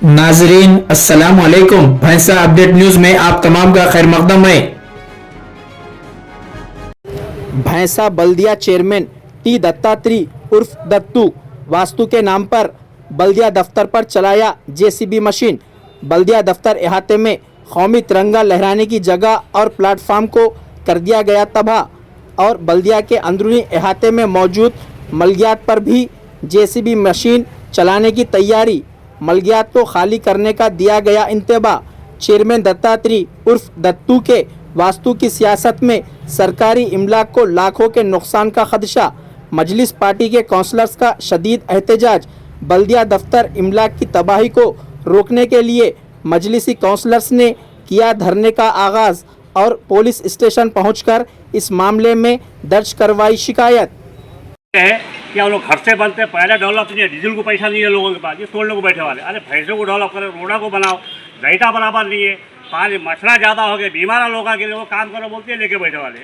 नाजरीन अस्सलाम वालेकुम। भैंसा अपडेट न्यूज में आप तमाम का खैर मकदम है। भैंसा बल्दिया चेयरमैन टी दत्तात्रेय उर्फ दत्तू वास्तु के नाम पर बल्दिया दफ्तर पर चलाया जेसीबी मशीन। बल्दिया दफ्तर इहाते में कौमी तिरंगा लहराने की जगह और प्लेटफार्म को कर दिया गया तबाह और बल्दिया के अंदरूनी इहाते में मौजूद मलगियात पर भी जेसीबी मशीन चलाने की तैयारी। मलगियात को खाली करने का दिया गया इंतबा। चेयरमैन दत्तात्रेय उर्फ दत्तू के वास्तु की सियासत में सरकारी इमलाक को लाखों के नुकसान का खदशा। मजलिस पार्टी के काउंसलर्स का शदीद एहतजाज। बल्दिया दफ्तर इमलाक की तबाही को रोकने के लिए मजलिसी काउंसलर्स ने किया धरने का आगाज़ और पुलिस स्टेशन पहुंचकर इस मामले में दर्ज करवाई शिकायत। है क्या लोग घर से बनते पहले डेवलप नहीं है, डीजल को पैसा नहीं है लोगों के पास, ये तोड़ने को बैठे वाले। अरे भैंसों को डेवलप करो, रोडा को बनाओ, लाइटा बराबर नहीं है, पानी मछला ज़्यादा हो गया, बीमार लोगों के लिए वो काम करो बोलते हैं लेके बैठे वाले।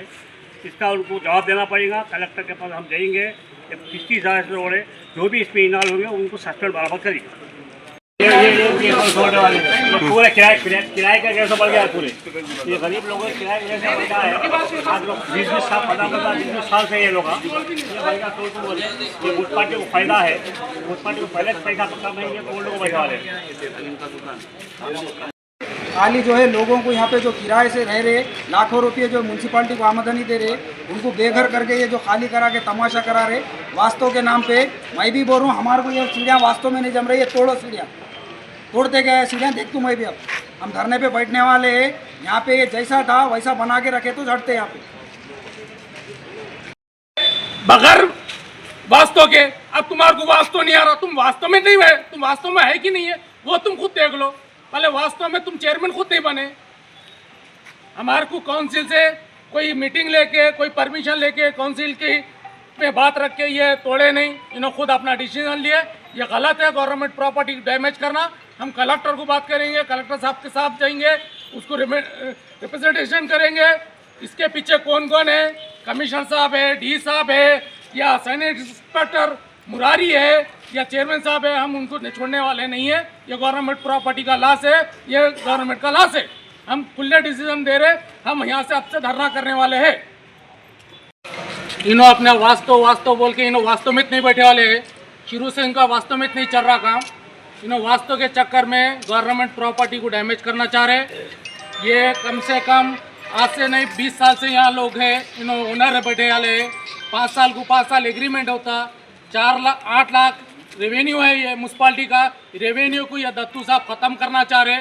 इसका उनको जवाब देना पड़ेगा। कलेक्टर के पास हम जाएंगे, किसकी इजाज़त से रोड़े जो भी इसमें इन्वॉल्व होंगे उनको सस्पेंड बराबर करेंगे। पूरे किराए का कैसे बढ़ गया है, पूरे ये गरीब लोगों का किराया कैसे बढ़ गया है। आज लोग 20-20 साल 15-20 साल से ये लोग ये वोट पार्टी को फायदा है, वोट पार्टी को पहले पैसा कम है, ये तो लोगों को बैठा रहे। खाली जो है लोगों को यहाँ पे जो किराए से रह रहे लाखों रुपये जो म्यूनसिपालिटी को आमदनी दे रहे उनको बेघर करके ये जो खाली करा के तमाशा करा रहे वास्तव के नाम पे। मैं भी बोल रहा हूँ हमारे को ये सीढ़ियाँ वास्तव में नहीं जम रही है, तोड़ो सीढ़ियाँ, तोड़ते गए सीढ़ियाँ देख तू। मैं भी अब हम धरने पे बैठने वाले हैं, यहाँ पे ये जैसा था वैसा बना के रखे तो झटते यहाँ पे बगैर वास्तव के। अब तुम्हारे को वास्तव नहीं आ रहा, तुम वास्तव में नहीं है, तुम वास्तव में है कि नहीं है वो तुम खुद देख लो। पहले वास्तव में तुम चेयरमैन खुद नहीं बने। हमारे को काउंसिल से कोई मीटिंग लेके कोई परमिशन लेके काउंसिल की पे बात रख के ये तोड़े नहीं, इन्होंने खुद अपना डिसीजन लिए। ये गलत है गवर्नमेंट प्रॉपर्टी डैमेज करना। हम कलेक्टर को बात करेंगे, कलेक्टर साहब के साथ जाएंगे, उसको रिप्रेजेंटेशन करेंगे। इसके पीछे कौन कौन है, कमिश्नर साहब है, डी साहब है, या सैनिक इंस्पेक्टर मुरारी है, या चेयरमैन साहब है, हम उनको छोड़ने वाले नहीं है। ये गवर्नमेंट प्रॉपर्टी का लॉस है, ये गवर्नमेंट का लॉस है। हम खुले डिसीजन दे रहे, हम यहाँ से अब से धरना करने वाले हैं। इन्हों अपने वास्तव बोल के इन्हों वास्तव में नहीं बैठे वाले हैं। शुरू से इनका वास्तव में नहीं चल रहा काम। इन्हों वास्तव के चक्कर में गवर्नमेंट प्रॉपर्टी को डैमेज करना चाह रहे। ये कम से कम आज से नहीं 20 साल से यहाँ लोग हैं, इन्हों ओनर बैठे वाले। 5 साल को 5 साल एग्रीमेंट होता, 8 लाख रेवेन्यू है ये म्यूनसिपालिटी का। रेवेन्यू को ये दत्तू साहब ख़त्म करना चाह रहे।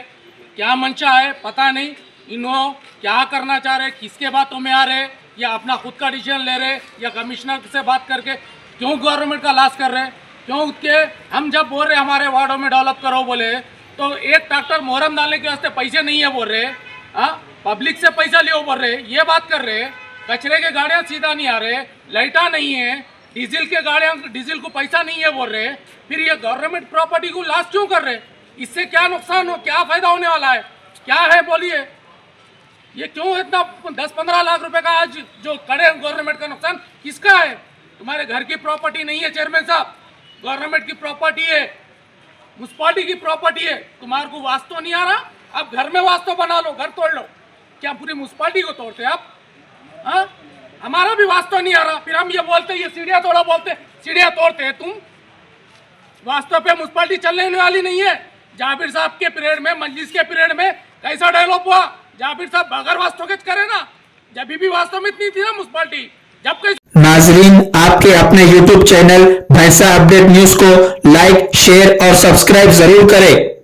क्या मंशा है पता नहीं, इन्हों क्या करना चाह रहे, किसके बातों में आ रहे, या अपना खुद का डिसीजन ले रहे, या कमिश्नर से बात करके क्यों गवर्नमेंट का लॉस कर रहे। क्यों उसके हम जब बोल रहे हमारे वार्डों में डेवलप करो बोले तो एक ट्रैक्टर मोहरम डालने के वास्ते पैसे नहीं है बोल रहे। हाँ, पब्लिक से पैसा लियो बोल रहे, ये बात कर रहे। कचरे के गाड़ियाँ सीधा नहीं आ रहे, लाइटा नहीं है, डीजल के गाड़ियाँ डीजल को पैसा नहीं है बोल रहे। फिर ये गवर्नमेंट प्रॉपर्टी को लॉस क्यों कर रहे, इससे क्या नुकसान हो, क्या फ़ायदा होने वाला है, क्या है बोलिए। ये क्यों इतना 10-15 लाख रुपए का आज जो करे गवर्नमेंट का नुकसान किसका है। तुम्हारे घर की प्रॉपर्टी नहीं है चेयरमैन साहब, गवर्नमेंट की प्रॉपर्टी है, म्यूनसिपालिटी की प्रॉपर्टी है। तुम्हारे को वास्तव नहीं आ रहा, आप घर में वास्तव बना लो, घर तोड़ लो। क्या पूरी म्यूनसिपालिटी को तोड़ते आप? हाँ, हमारा भी वास्तव नहीं आ रहा, फिर हम ये बोलते ये सीढ़ियाँ तोड़ा बोलते, सीढ़ियाँ तोड़ते हैं तुम। वास्तव पे म्यूनसिपालिटी चलने वाली नहीं है। जाबिर साहब के पीरियड में, मजलिस के पीरियड में कैसा डेवलप हुआ। जाबिर साहब बगैर वास्तव के करे ना, जब भी वास्तव में इतनी थी ना म्यूनसिपालिटी, जब कहीं। नाजरीन आपके अपने YouTube चैनल भैंसा अपडेट न्यूज को लाइक, शेयर और सब्सक्राइब जरूर करें।